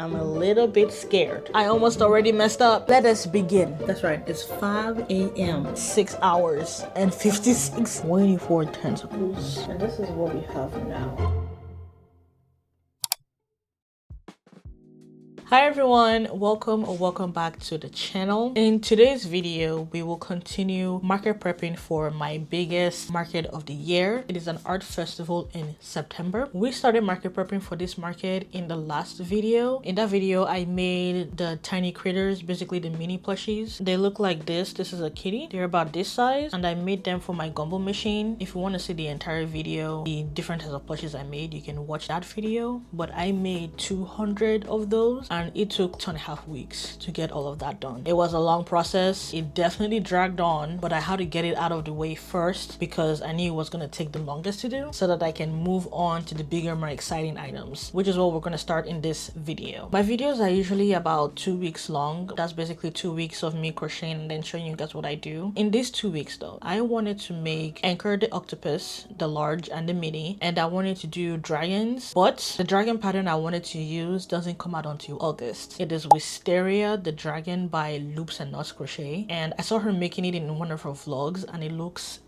I'm a little bit scared. I almost already messed up. Let us begin. That's right, it's 5 a.m. 6 hours and 56 24 tentacles. And this is what we have now. Hi everyone, welcome or welcome back to the channel. In today's video, we will continue market prepping for my biggest market of the year. It is an art festival in September. We started market prepping for this market in the last video. In that video, I made the tiny critters, basically the mini plushies. They look like this. This is a kitty. They're about this size and I made them for my gumbo machine. If you want to see the entire video, the different types of plushies I made, you can watch that video. But I made 200 of those. And it took 2.5 weeks to get all of that done. It was a long process. It definitely dragged on, but I had to get it out of the way first because I knew it was going to take the longest to do so that I can move on to the bigger, more exciting items, which is what we're going to start in this video. My videos are usually about 2 weeks long. That's basically 2 weeks of me crocheting and then showing you guys what I do. In these 2 weeks though, I wanted to make Anchor the Octopus, the large and the mini, and I wanted to do dragons, but the dragon pattern I wanted to use doesn't come out until August. It is Wisteria the Dragon by Loops and Knots Crochet, and I saw her making it in one of her vlogs and it looks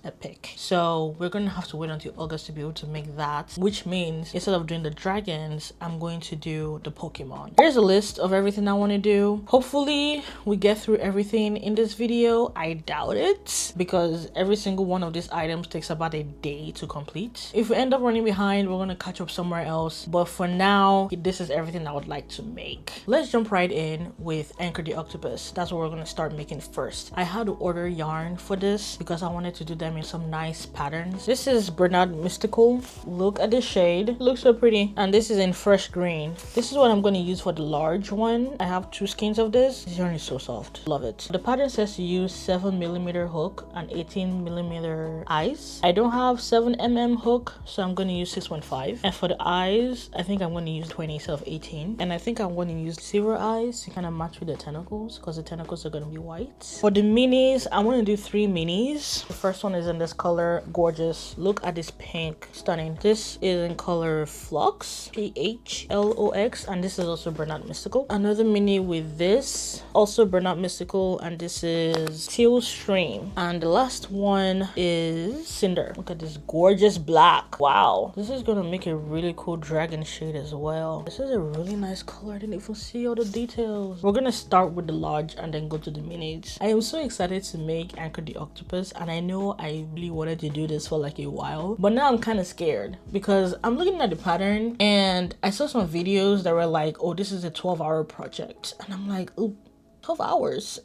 epic. So we're gonna have to wait until August to be able to make that, which means instead of doing the dragons, I'm going to do the Pokemon. Here's a list of everything I want to do. Hopefully we get through everything in this video. I doubt it because every single one of these items takes about a day to complete. If we end up running behind, we're gonna catch up somewhere else, but for now this is everything I would like to make. Let's jump right in with Anchor the Octopus. That's what we're going to start making first. I had to order yarn for this because I wanted to do them in some nice patterns. This is Bernard Mystical. Look at the shade. It looks so pretty. And this is in fresh green. This is what I'm going to use for the large one. I have 2 skeins of this. This yarn is so soft. Love it. The pattern says to use 7mm hook and 18mm eyes. I don't have 7mm hook, so I'm going to use 6.5. And for the eyes, I think I'm going to use 20 instead of 18. And I think I'm going to use silver eyes to kind of match with the tentacles because the tentacles are going to be white. For the minis, I want to do 3 minis. The first one is in this color, gorgeous. Look at this pink, stunning. This is in color Flux, PHLOX, and this is also Bernard Mystical. Another mini with this, also Bernard Mystical, and this is Teal Stream. And the last one is Cinder. Look at this gorgeous black. Wow, this is going to make a really cool dragon shade as well. This is a really nice color. I didn't even see all the details. We're gonna start with the large and then go to the minis. I am so excited to make Anchor the Octopus, and I know I really wanted to do this for like a while, but now I'm kind of scared because I'm looking at the pattern and I saw some videos that were like, oh, this is a 12-hour project, and I'm like, oh, 12 hours.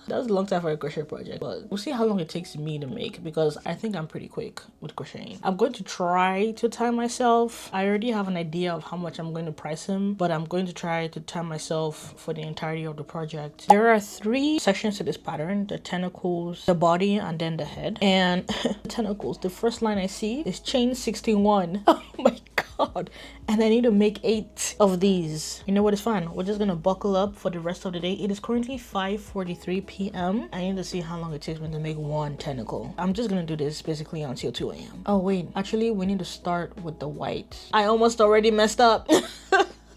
That was a long time for a crochet project, but we'll see how long it takes me to make because I think I'm pretty quick with crocheting. I'm going to try to time myself. I already have an idea of how much I'm going to price him, but I'm going to try to time myself for the entirety of the project. There are 3 sections to this pattern: the tentacles, the body, and then the head. And the tentacles, the first line I see is chain 61. Oh my god. And I need to make 8 of these. You know what, it's fine. We're just gonna buckle up for the rest of the day. It is currently 5:43 p.m. I need to see how long it takes me to make 1 tentacle. I'm just gonna do this basically until 2 a.m. Oh wait, actually we need to start with the white. I almost already messed up.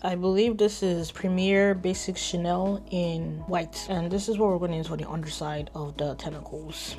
I believe this is Premier Basic Chanel in white. And this is what we're gonna use for the underside of the tentacles.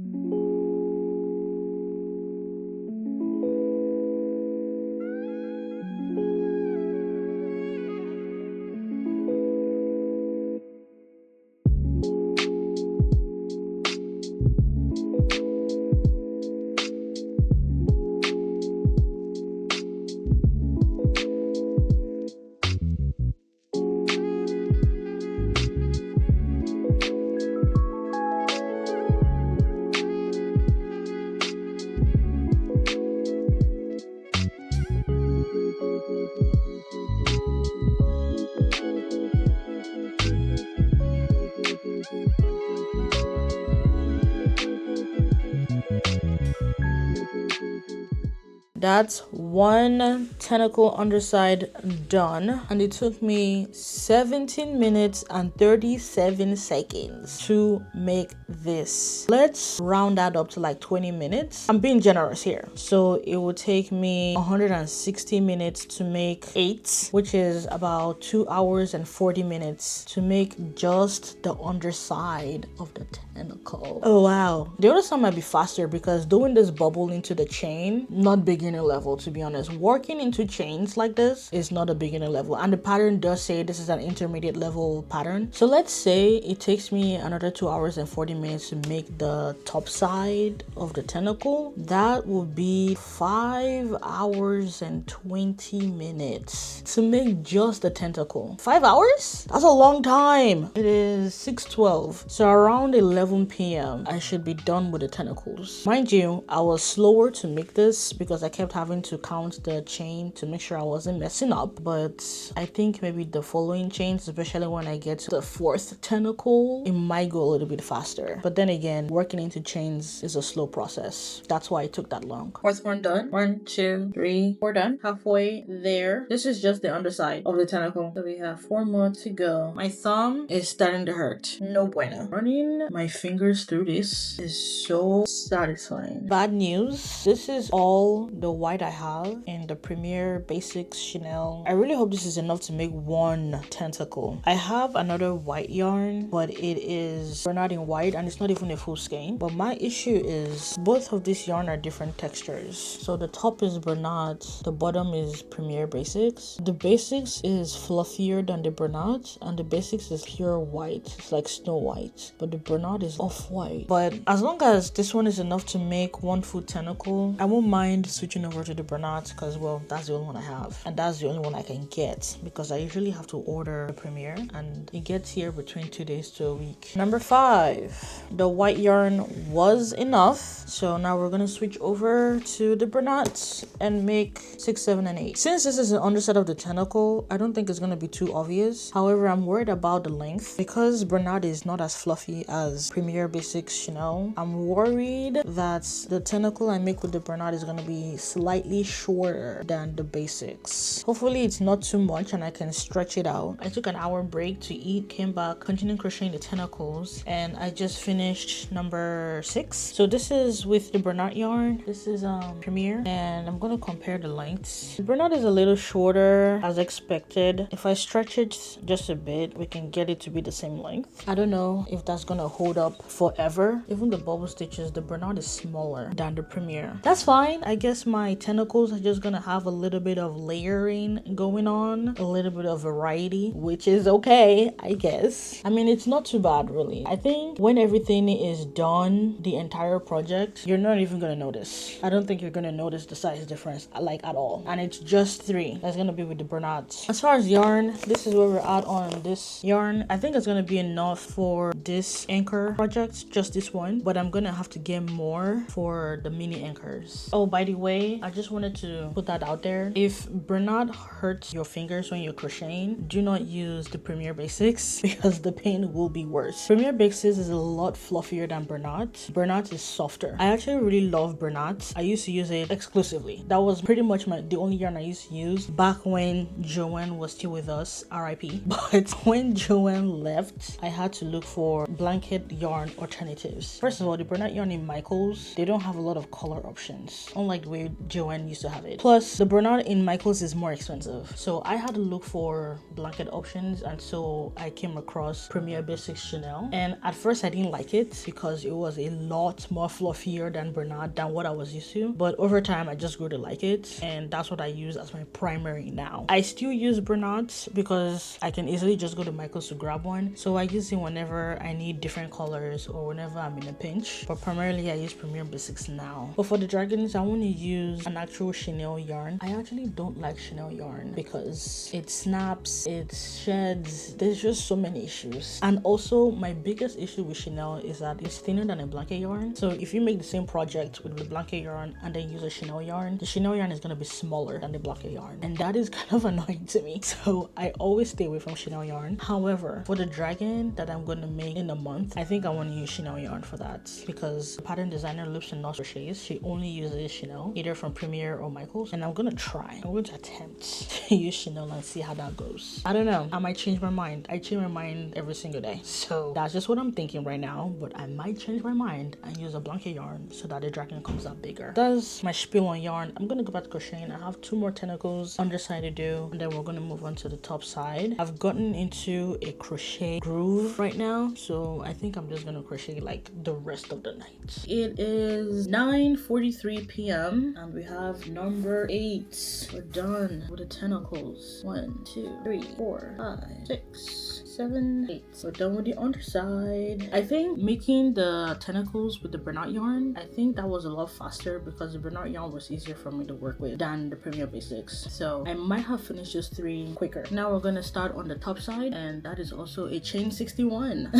That's one tentacle underside done, and it took me 17 minutes and 37 seconds to make this. Let's round that up to like 20 minutes. I'm being generous here. So it will take me 160 minutes to make 8, which is about 2 hours and 40 minutes to make just the underside of the tentacle. Oh wow. The other side might be faster because doing this bubble into the chain, not beginner level to be honest. Working into chains like this is not a beginner level, and the pattern does say this is an intermediate level pattern. So let's say it takes me another 2 hours and 40 minutes to make the top side of the tentacle. That would be 5 hours and 20 minutes to make just the tentacle. 5 hours? That's a long time. It is 6:12, so around 11 p.m. I should be done with the tentacles. Mind you, I was slower to make this because I kept having to count the chain to make sure I wasn't messing up, but I think maybe the following chains, especially when I get to the 4th tentacle, it might go a little bit faster. But then again, working into chains is a slow process. That's why it took that long. 4th one done. 1, 2, 3, 4 done. Halfway there. This is just the underside of the tentacle. So we have 4 more to go. My thumb is starting to hurt. No bueno. Running my fingers through this is so satisfying. Bad news. This is all the white I have in the Premier Basics Chanel. I really hope this is enough to make one tentacle. I have another white yarn, but it is Bernard in white and it's not even a full skein. But my issue is both of these yarn are different textures. So the top is Bernard, the bottom is Premier Basics. The Basics is fluffier than the Bernard, and the Basics is pure white. It's like Snow White, but the Bernard is off-white. But as long as this one is enough to make one full tentacle, I won't mind switching over to the Bernard because, well, that's the only one I have, and that's the only one I can get because I usually have to order the Premier and it gets here between 2 days to a week. Number 5, the white yarn was enough, so now we're gonna switch over to the Bernard and make 6, 7, and 8. Since this is an underside of the tentacle, I don't think it's gonna be too obvious. However, I'm worried about the length because Bernard is not as fluffy as Premier Basics Chanel. I'm worried that the tentacle I make with the Bernard is gonna be slightly shorter than the Basics. Hopefully it's not too much and I can stretch it out. I took an hour break to eat, came back, continued crocheting the tentacles, and I just finished number 6. So this is with the Bernard yarn. This is Premier, and I'm gonna compare the lengths. The Bernard is a little shorter as expected. If I stretch it just a bit, we can get it to be the same length. I don't know if that's gonna hold up forever. Even the bubble stitches, the Bernard is smaller than the Premier. That's fine. I guess my tentacles are just gonna have a little bit of layering going on, a little bit of variety, which is okay, I guess. I mean, it's not too bad really. I think when everything is done, the entire project, you're not even gonna notice. I don't think you're gonna notice the size difference like at all. And it's just 3 that's gonna be with the Bernards. As far as yarn, this is where we're at on this yarn. I think it's gonna be enough for this anchor project, just this one, but I'm gonna have to get more for the mini anchors. Oh, by the way, I just wanted to put that out there. If Bernard hurts your fingers when you're crocheting, do not use the Premier Basics because the pain will be worse. Premier Basics is a lot fluffier than Bernard. Bernard is softer. I actually really love Bernard. I used to use it exclusively. That was pretty much the only yarn I used to use back when Joanne was still with us, RIP. But when Joanne left, I had to look for blanket yarn alternatives. First of all, the Bernard yarn in Michaels, they don't have a lot of color options, unlike the way Joanne used to have it. Plus, the Bernard in Michaels is more expensive, so I had to look for blanket options, and so I came across Premier Basics Chanel. And at first I didn't like it because it was a lot more fluffier than Bernard than what I was used to, but over time I just grew to like it, and that's what I use as my primary now. I still use Bernard's because I can easily just go to Michaels to grab one, so I use it whenever I need different colors or whenever I'm in a pinch, but primarily I use Premier Basics now. But for the dragons, I want to use an actual Chanel yarn. I actually don't like Chanel yarn because it snaps, it sheds, there's just so many issues. And also my biggest issue with Chanel is that it's thinner than a blanket yarn. So if you make the same project with the blanket yarn and then use a Chanel yarn, the Chanel yarn is going to be smaller than the blanket yarn, and that is kind of annoying to me. So I always stay away from Chanel yarn. However, for the dragon that I'm going to make in a month, I think I want to use Chanel yarn for that because the pattern designer Lips and Knots Crochets, she only uses Chanel, either either from Premiere or Michaels, and I'm gonna try. I'm going to attempt to use Chanel and see how that goes. I don't know. I might change my mind. I change my mind every single day. So that's just what I'm thinking right now, but I might change my mind and use a blanket yarn so that the dragon comes out bigger. That's my spiel on yarn. I'm gonna go back to crocheting. I have 2 more tentacles underside to do, and then we're gonna move on to the top side. I've gotten into a crochet groove right now, so I think I'm just gonna crochet like the rest of the night. It is 9:43 p.m. and we have number 8. We're done with the tentacles. 1, 2, 3, 4, 5, 6, 7, 8. We're done with the underside. I think making the tentacles with the Bernard yarn, I think that was a lot faster because the Bernard yarn was easier for me to work with than the Premier Basics. So I might have finished just 3 quicker. Now we're gonna start on the top side, and that is also a chain 61.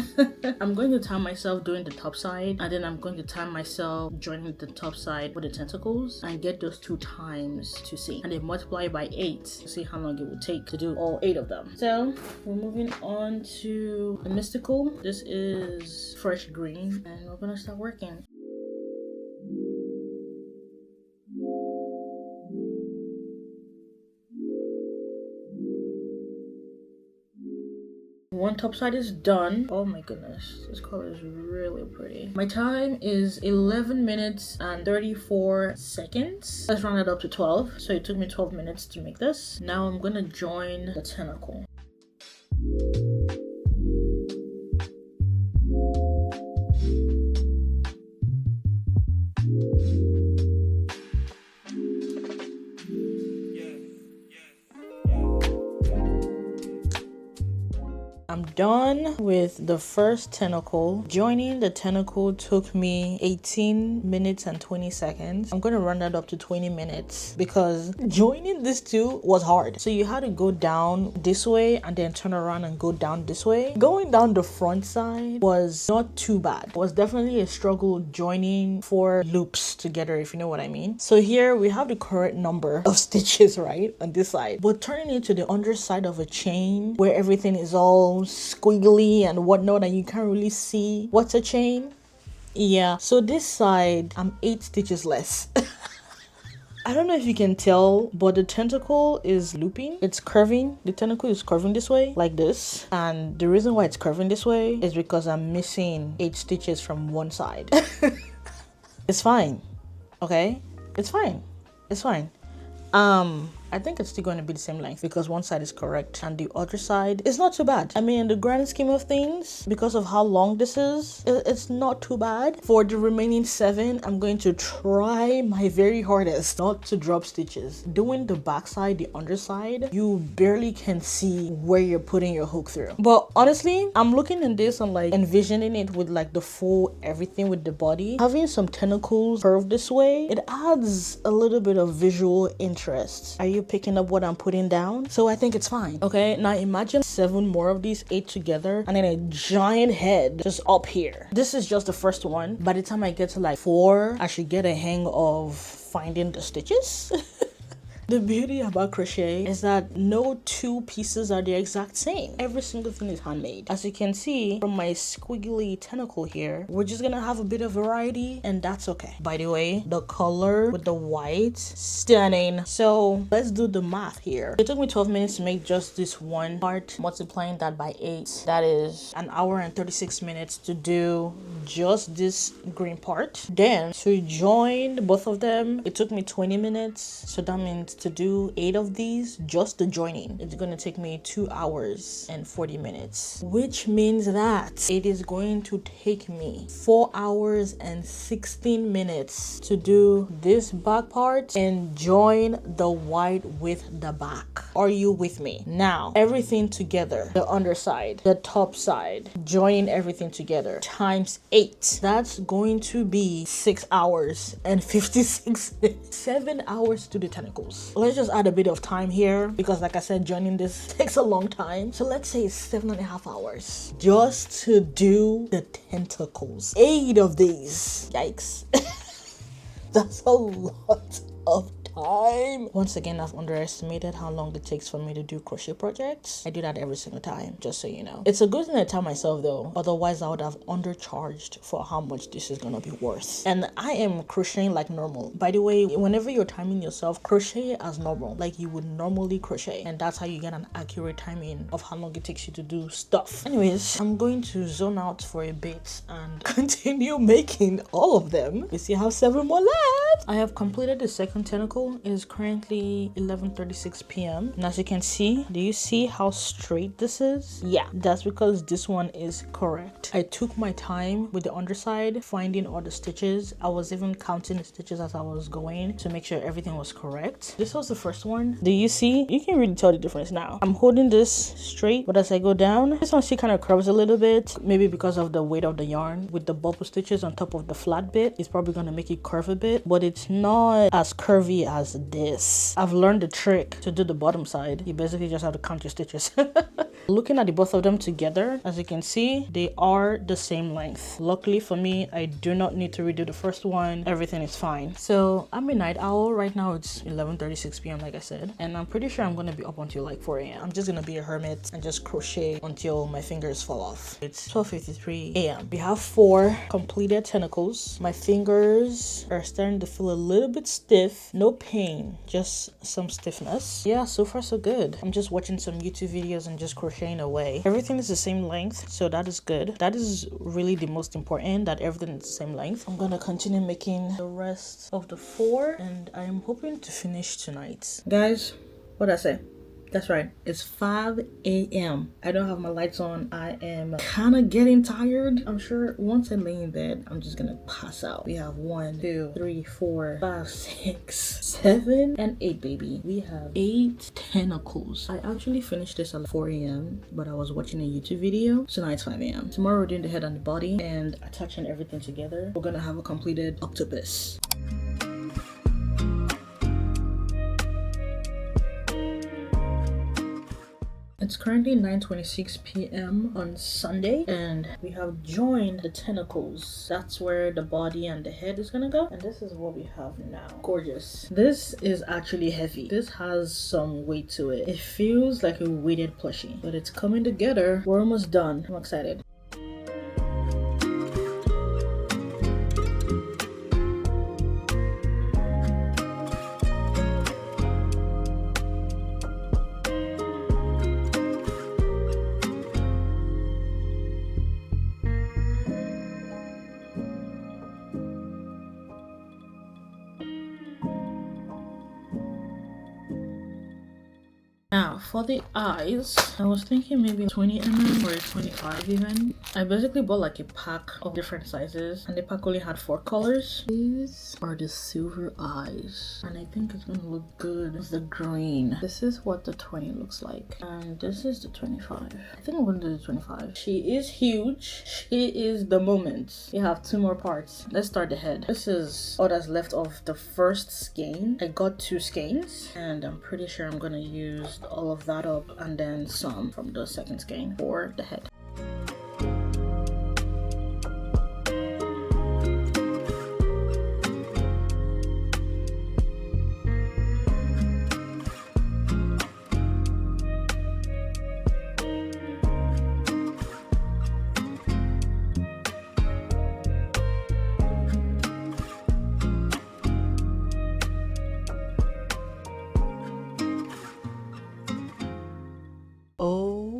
I'm going to time myself doing the top side, and then I'm going to time myself joining the top side with the tentacles and get those 2 times to see, and then multiply by 8 to see how long it will take to do all 8 of them. So we're moving on to the mystical. This is fresh green, and we're gonna start working. One top side is done. Oh my goodness, this color is really pretty. My time is 11 minutes and 34 seconds. Let's round it up to 12. So it took me 12 minutes to make this. Now I'm gonna join the tentacle. I'm done with the first tentacle. Joining the tentacle took me 18 minutes and 20 seconds. I'm gonna run that up to 20 minutes because joining these 2 was hard. So you had to go down this way and then turn around and go down this way. Going down the front side was not too bad. It was definitely a struggle joining 4 loops together, if you know what I mean. So here we have the correct number of stitches, right, on this side. But turning it to the underside of a chain where everything is all squiggly and whatnot and you can't really see what's a chain. Yeah, so this side I'm 8 stitches less. I don't know if you can tell, but the tentacle is looping. It's curving. The tentacle is curving this way, like this. And the reason why it's curving this way is because I'm missing 8 stitches from one side. It's fine. Okay? It's fine. It's fine. I think it's still going to be the same length because one side is correct and the other side is not too bad. I mean, in the grand scheme of things, because of how long this is, it's not too bad. For the remaining 7, I'm going to try my very hardest not to drop stitches. Doing the back side, the underside, you barely can see where you're putting your hook through. But honestly, I'm looking at this and like envisioning it with like the full everything with the body. Having some tentacles curved this way, it adds a little bit of visual interest. Are you picking up what I'm putting down? So I think it's fine. Okay, now imagine 7 more of these 8 together and then a giant head just up here. This is just the first one. By the time I get to like 4, I should get a hang of finding the stitches. The beauty about crochet is that no 2 pieces are the exact same. Every single thing is handmade. As you can see from my squiggly tentacle here, we're just gonna have a bit of variety, and that's okay. By the way, the color with the white, stunning. So let's do the math here. It took me 12 minutes to make just this one part. Multiplying that by 8, that is 1 hour and 36 minutes to do just this green part. Then to join both of them, it took me 20 minutes. So that means to do 8 of these, just the joining, it's going to take me 2 hours and 40 minutes, which means that it is going to take me 4 hours and 16 minutes to do this back part and join the white with the back. Are you with me? Now, everything together, the underside, the top side, joining everything together times 8, that's going to be 6 hours and 56 minutes. 7 hours to the tentacles. Let's just add a bit of time here because like I said, joining this takes a long time. So let's say it's 7.5 hours just to do the tentacles. 8 of these. Yikes. That's a lot of time. Once again, I've underestimated how long it takes for me to do crochet projects. I do that every single time, just so you know. It's a good thing I tell myself though, otherwise I would have undercharged for how much this is gonna be worth. And I am crocheting like normal. By the way, whenever you're timing yourself, crochet as normal, like you would normally crochet, and that's how you get an accurate timing of how long it takes you to do stuff. Anyways, I'm going to zone out for a bit and continue making all of them. We see how 7 more left. I have completed the second tentacle. It is currently 11:36 p.m. and as you can see, do you see how straight this is? Yeah, that's because this one is correct. I took my time with the underside, finding all the stitches. I was even counting the stitches as I was going to make sure everything was correct. This was the first one. Do you see? You can really tell the difference now. I'm holding this straight, but as I go down, this one she kind of curves a little bit, maybe because of the weight of the yarn. With the bubble stitches on top of the flat bit, it's probably going to make it curve a bit, but it's not as curvy as this. I've learned the trick to do the bottom side. You basically just have to count your stitches. Looking at the both of them together, as you can see, they are the same length. Luckily for me, I do not need to redo the first one. Everything is fine. So I'm a night owl. Right now it's 11:36 p.m. like I said, and I'm pretty sure I'm gonna be up until like 4 a.m. I'm just gonna be a hermit and just crochet until my fingers fall off. It's 12:53 a.m. We have 4 completed tentacles. My fingers are starting to feel a little bit stiff. No pain, just some stiffness. Yeah, so far so good. I'm just watching some YouTube videos and just crocheting away. Everything is the same length, so that is good. That is really the most important, that everything is the same length. I'm gonna continue making the rest of the 4 and I'm hoping to finish tonight. Guys, what'd I say? That's right, it's 5 a.m. I don't have my lights on. I am kind of getting tired. I'm sure once I lay in bed, I'm just gonna pass out. We have 1, 2, 3, 4, 5, 6, 7, and 8, baby. We have 8 tentacles. I actually finished this at 4 a.m., but I was watching a YouTube video, so now it's 5 a.m. Tomorrow we're doing the head and the body and attaching everything together. We're gonna have a completed octopus. It's currently 9:26 p.m. on Sunday and we have joined the tentacles. That's where the body and the head is gonna go, and this is what we have now. Gorgeous. This is actually heavy. This has some weight to it. It feels like a weighted plushie, but it's coming together. We're almost done. I'm excited. Now for the eyes, I was thinking maybe 20 mm or 25 even. I basically bought like a pack of different sizes and the pack only had 4 colors. These are the silver eyes and I think it's gonna look good with the green. This is what the 20 looks like and this is the 25. I think I'm gonna do the 25. She is huge. She is the moment. We have 2 more parts. Let's start the head. This is all that's left of the first skein. I got 2 skeins and I'm pretty sure I'm gonna use all of that up and then some from the second skein for the head. Oh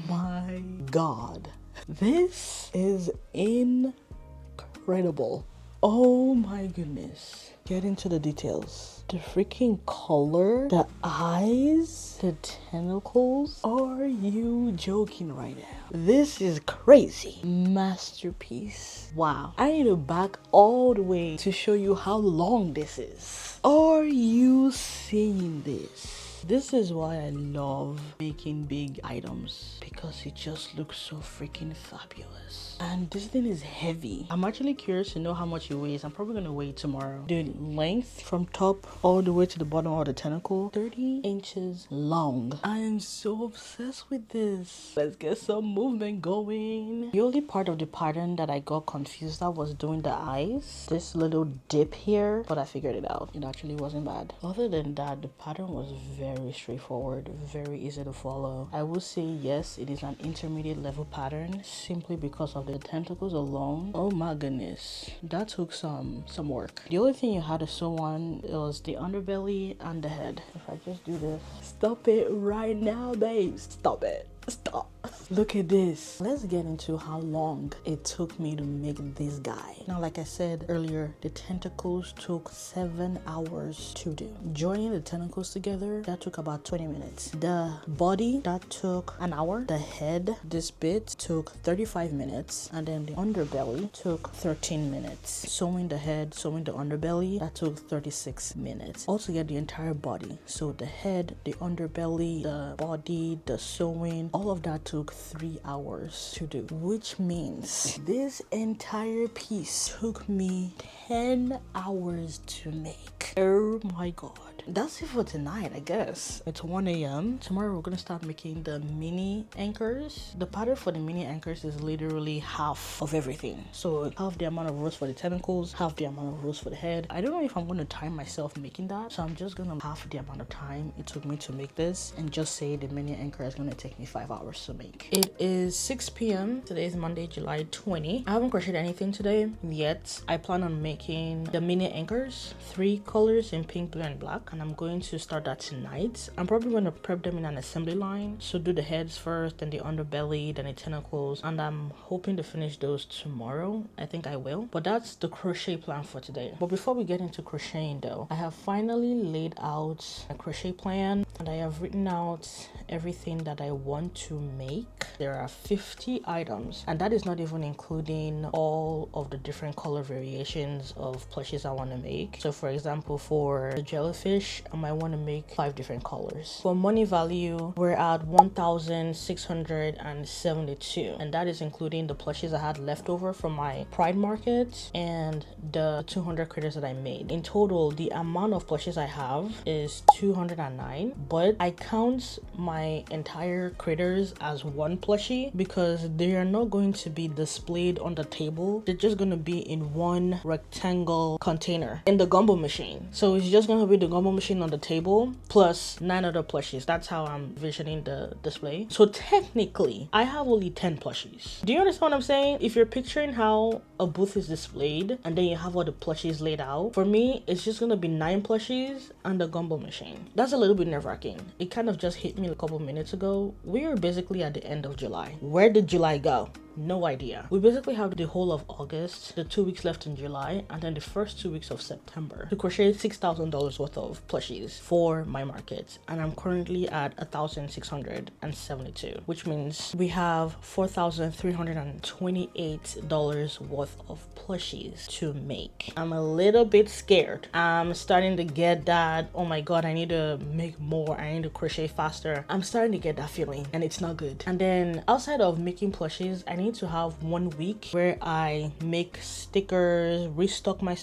my god, this is incredible. Oh my goodness. Get into the details. The freaking color, the eyes, the tentacles. Are you joking right now? This is crazy. Masterpiece. Wow. I need to back all the way to show you how long this is. Are you seeing this? This is why I love making big items, because it just looks so freaking fabulous. And this thing is heavy. I'm actually curious to know how much it weighs. I'm probably gonna weigh it tomorrow. The length from top all the way to the bottom of the tentacle, 30 inches long. I am so obsessed with this. Let's get some movement going. The only part of the pattern that I got confused at was doing the eyes. This little dip here, but I figured it out. It actually wasn't bad. Other than that, the pattern was very straightforward, very easy to follow. I will say yes, it is an intermediate level pattern simply because of the tentacles alone. Oh my goodness, that took some work. The only thing you had to sew on was the underbelly and the head. If I just do this, stop it right now, babe. Stop it. Stop. Look at this. Let's get into how long it took me to make this guy. Now, like I said earlier, the tentacles took 7 hours to do. Joining the tentacles together, that took about 20 minutes. The body, that took an hour. The head, this bit, took 35 minutes. And then the underbelly took 13 minutes. Sewing the head, sewing the underbelly, that took 36 minutes. Altogether, the entire body. So the head, the underbelly, the body, the sewing, all of that took 3 hours to do, which means this entire piece took me 10 hours to make. Oh my god. That's it for tonight, I guess. It's 1 a.m. Tomorrow we're gonna start making the mini anchors. The pattern for the mini anchors is literally half of everything. So half the amount of rows for the tentacles, half the amount of rows for the head. I don't know if I'm gonna time myself making that, so I'm just gonna half the amount of time it took me to make this and just say the mini anchor is gonna take me 5 hours to make. It is 6 p.m. Today is Monday, July 20. I haven't crocheted anything today yet. I plan on making the mini anchors, 3 colors in pink, blue, and black, and I'm going to start that tonight. I'm probably going to prep them in an assembly line. So do the heads first, then the underbelly, then the tentacles, and I'm hoping to finish those tomorrow. I think I will. But that's the crochet plan for today. But before we get into crocheting though, I have finally laid out a crochet plan and I have written out everything that I want to make. There are 50 items, and that is not even including all of the different color variations of plushies I want to make. So for example, for the jellyfish, I might want to make 5 different colors. For money value, we're at 1,672, and that is including the plushies I had left over from my Pride market and the 200 critters that I made. In total, the amount of plushies I have is 209, but I count my entire critters as one plushie because they are not going to be displayed on the table. They're just going to be in one rectangle container in the gumbo machine. So it's just going to be the gumbo machine on the table plus 9 other plushies. That's how I'm visioning the display. So technically, I have only 10 plushies. Do you understand what I'm saying? If you're picturing how a booth is displayed and then you have all the plushies laid out, for me, it's just going to be 9 plushies and the gumbo machine. That's a little bit nerve-wracking. It kind of just hit me a couple minutes ago. We are basically at the end of July. Where did July go? No idea. We basically have the whole of August, the 2 weeks left in July, and then the first 2 weeks of September to crochet $6,000 worth of plushies for my market. And I'm currently at 1,672, which means we have $4,328 worth of plushies to make. I'm a little bit scared. I'm starting to get that, oh my god, I need to make more, I need to crochet faster. I'm starting to get that feeling and it's not good. And then outside of making plushies, I need to have 1 week where I make stickers, restock my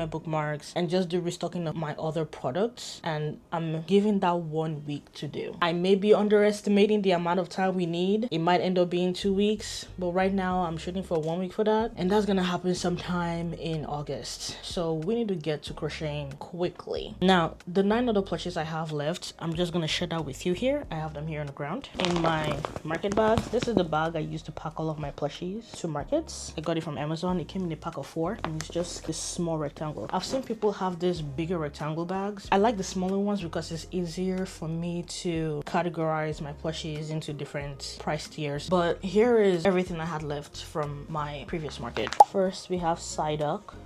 bookmarks, and just do restocking of my other products. And I'm giving that 1 week to do. I may be underestimating the amount of time we need. It might end up being 2 weeks, but right now I'm shooting for 1 week for that, and that's gonna happen sometime in August. So we need to get to crocheting quickly. Now, the 9 other plushies I have left, I'm just gonna share that with you here. I have them here on the ground in my market bag. This is the bag I used to pack all of my plushies to markets. I got it from Amazon. It came in a pack of 4 and it's just this small rectangle. I've seen people have these bigger rectangle bags. I like the smaller ones because it's easier for me to categorize my plushies into different price tiers. But here is everything I had left from my previous market. First, we have Psyduck.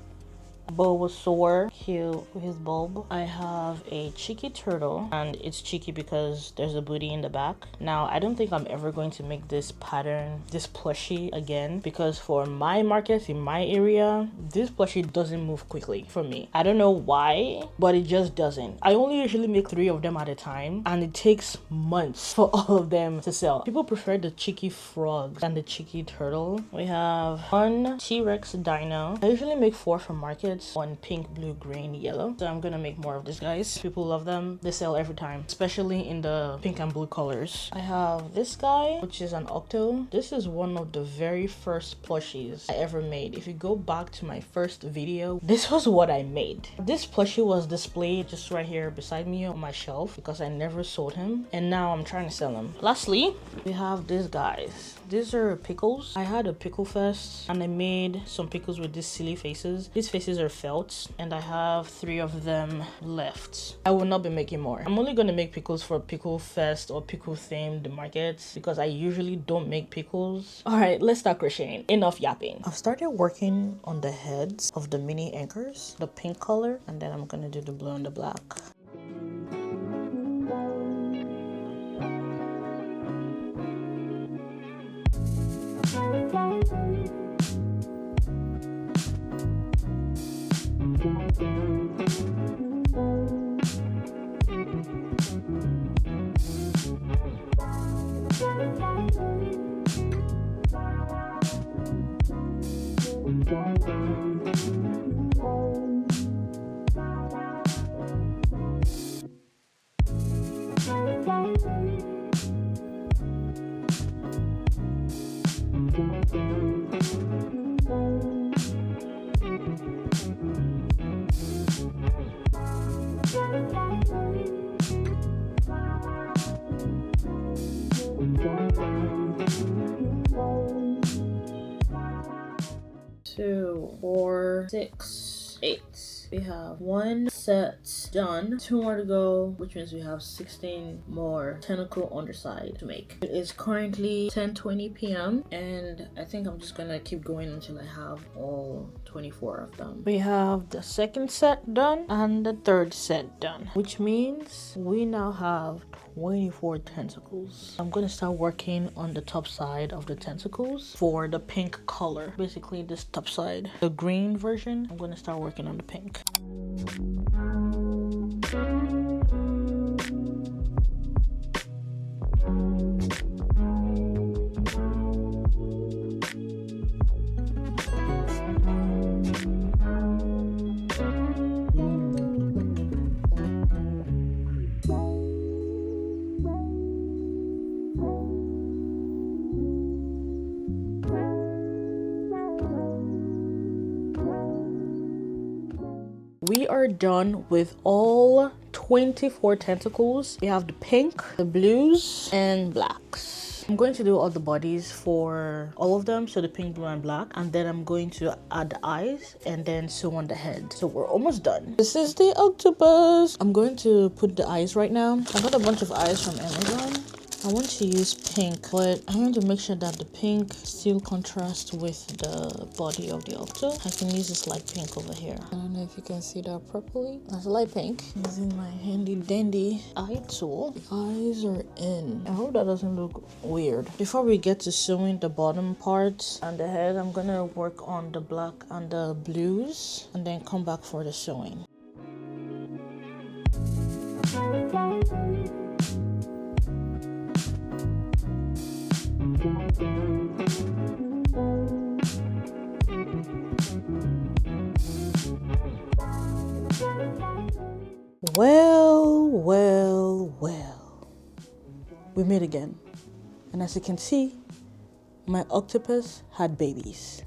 Bulbasaur, cute with his bulb. I have a cheeky turtle, and it's cheeky because there's a booty in the back. Now, I don't think I'm ever going to make this pattern, this plushie again, because for my market in my area, this plushie doesn't move quickly for me. I don't know why, but it just doesn't. I only usually make 3 of them at a time, and it takes months for all of them to sell. People prefer the cheeky frog than the cheeky turtle. We have one T-Rex dino. I usually make 4 from markets, 1 pink, blue, green, yellow. So I'm gonna make more of these guys. People love them. They sell every time, especially in the pink and blue colors. I have this guy, which is an octo. This is one of the very first plushies I ever made. If you go back to my first video, this was what I made. This plushie was displayed just right here beside me on my shelf because I never sold him, and now I'm trying to sell him. Lastly, we have these guys. These are pickles. I had a pickle fest and I made some pickles with these silly faces. These faces are felt, and I have 3 of them left. I will not be making more. I'm only gonna make pickles for pickle fest or pickle themed markets because I usually don't make pickles. All right, let's start crocheting. Enough yapping. I've started working on the heads of the mini anchors, the pink color, and then I'm gonna do the blue and the black. Two, four, six, 8. We have 1 set done, 2 more to go, which means we have 16 more tentacle underside to make. It is currently 10:20 p.m. and I think I'm just gonna keep going until I have all 24 of them. We have the 2nd set done and the 3rd set done, which means we now have 24 tentacles. I'm gonna start working on the top side of the tentacles for the pink color. Basically this top side, the green version, I'm gonna start working on the pink. We are done with all 24 tentacles. We have the pink, the blues, and blacks. I'm going to do all the bodies for all of them, so the pink, blue, and black, and then I'm going to add the eyes and then sew on the head. So we're almost done. This is the octopus. I'm going to put the eyes right now. I got a bunch of eyes from Amazon. I want to use pink, but I want to make sure that the pink still contrasts with the body of the octo. I can use this light pink over here. I don't know if you can see that properly. That's light pink. Using my handy dandy eye tool. The eyes are in. I hope that doesn't look weird. Before we get to sewing the bottom part and the head, I'm gonna work on the black and the blues and then come back for the sewing. Well. We meet again. And as you can see, my octopus had babies.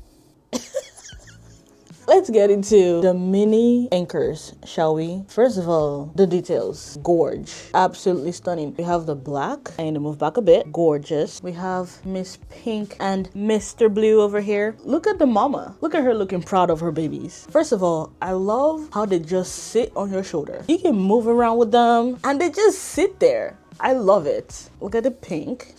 Let's get into the mini anchors, shall we? First of all, the details. Gorge. Absolutely stunning. We have the black. I need to move back a bit. Gorgeous. We have Miss Pink and Mr. Blue over here. Look at the mama. Look at her looking proud of her babies. First of all, I love how they just sit on your shoulder. You can move around with them and they just sit there. I love it. Look at the pink.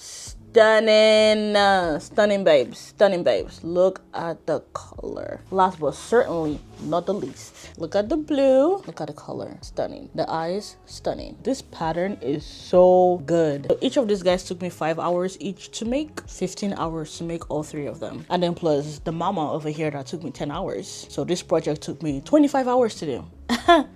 stunning. Stunning babes, stunning babes. Look at the color. Last but certainly not the least, look at the blue. Look at the color, stunning. The eyes, stunning. This pattern is so good. So each of these guys took me 5 hours each to make, 15 hours to make all 3 of them, and then plus the mama over here that took me 10 hours. So this project took me 25 hours to do.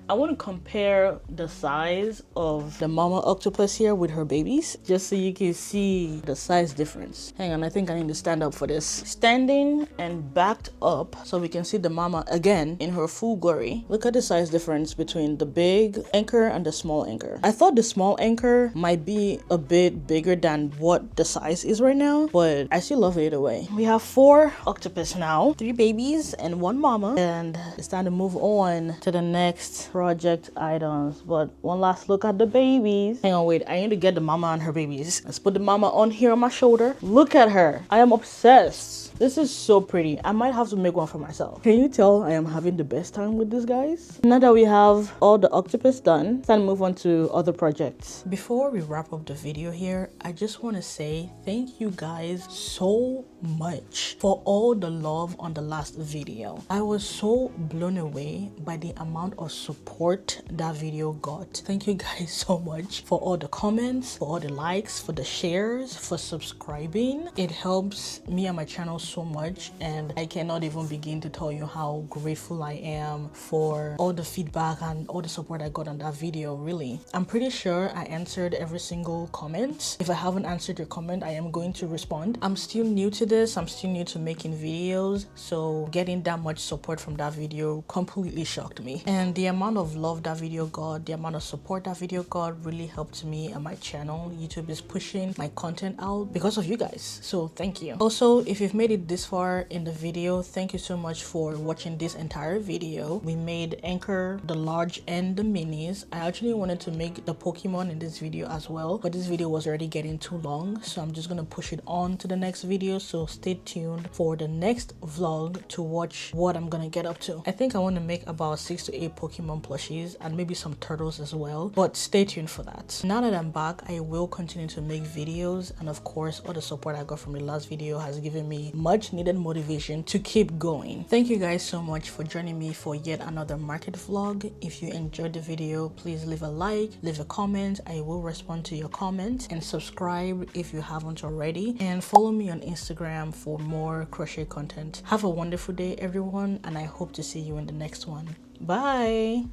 I want to compare the size of the mama octopus here with her babies, just so you can see the size difference. Hang on, I think I need to stand up for this. Standing and backed up so we can see the mama again in her full glory. Look at the size difference between the big anchor and the small anchor. I thought the small anchor might be a bit bigger than what the size is right now, but I still love it either way. We have 4 octopus now, 3 babies and 1 mama, and it's time to move on to the next project items. But one last look at the babies. Hang on, wait, I need to get the mama and her babies. Let's put the mama on here on my shoulder. Look at her. I am obsessed. This is so pretty. I might have to make one for myself. Can you tell I am having the best time with these guys? Now that we have all the octopus done, it's time to move on to other projects. Before we wrap up the video here, I just want to say thank you guys so much for all the love on the last video. I was so blown away by the amount of support that video got. Thank you guys so much for all the comments, for all the likes, for the shares, for subscribing. It helps me and my channel so much, and I cannot even begin to tell you how grateful I am for all the feedback and all the support I got on that video. Really, I'm pretty sure I answered every single comment. If I haven't answered your comment, I am going to respond. I'm still new to this. I'm still new to making videos, so getting that much support from that video completely shocked me. And the amount of love that video got, the amount of support that video got really helped me and my channel. YouTube is pushing my content out because of you guys, so thank you. Also, if you've made it this far in the video, thank you so much for watching this entire video. We made Anchor, the large and the minis. I actually wanted to make the Pokemon in this video as well, but this video was already getting too long, so I'm just gonna push it on to the next video. So stay tuned for the next vlog to watch what I'm gonna get up to. I think I want to make about 6 to 8 Pokemon plushies and maybe some turtles as well, but stay tuned for that. Now that I'm back, I will continue to make videos, and of course all the support I got from the last video has given me much needed motivation to keep going. Thank you guys so much for joining me for yet another market vlog. If you enjoyed the video, please leave a like, leave a comment. I will respond to your comment, and subscribe if you haven't already, and follow me on Instagram for more crochet content. Have a wonderful day everyone, and I hope to see you in the next one. Bye.